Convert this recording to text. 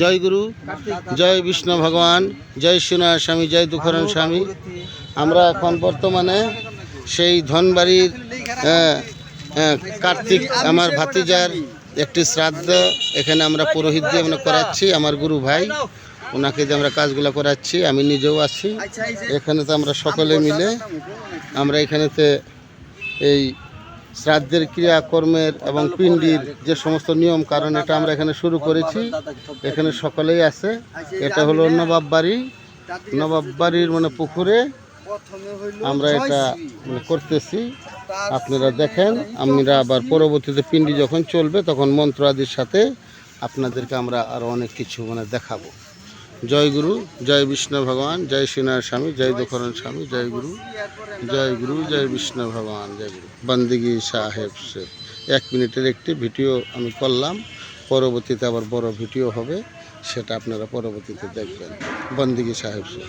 জয় গুরু, জয় বিষ্ণু ভগবান, জয় সোনার স্বামী, জয় দুঃখরণ স্বামী। আমরা এখন বর্তমানে সেই ধনবাড়ির কার্তিক আমার ভাতিজার একটি শ্রাদ্ধ এখানে আমরা পুরোহিত দিয়ে আমরা করাচ্ছি। আমার গুরু ভাই ওনাকে দিয়ে আমরা কাজগুলো করাচ্ছি, আমি নিজেও আছি এখানে। তো আমরা সকলে মিলে আমরা এখানেতে এই শ্রাদ্ধের ক্রিয়াকর্মের এবং পিণ্ডির যে সমস্ত নিয়ম কারণ এটা আমরা এখানে শুরু করেছি। এখানে সকলেই আছে। এটা হলো নবাব বাড়ির মানে পুকুরে আমরা এটা করতেছি। আপনারা দেখেন, আমরা আবার পরবর্তীতে পিণ্ডি যখন চলবে তখন মন্ত্র আদির সাথে আপনাদেরকে আমরা আরও অনেক কিছু দেখাবো। জয় গুরু, জয় বিষ্ণু ভগবান, জয় শ্রীনাথ স্বামী, জয় দুঃখরণ স্বামী, জয় গুরু, জয় বিষ্ণু ভগবান, জয় গুরু। বন্দিগি সাহেব সে 1 মিনিটের একটি ভিডিও আমি করলাম, পরবর্তীতে আবার বড় ভিডিও হবে, সেটা আপনারা পরবর্তীতে দেখবেন। বন্দিগি সাহেব সে।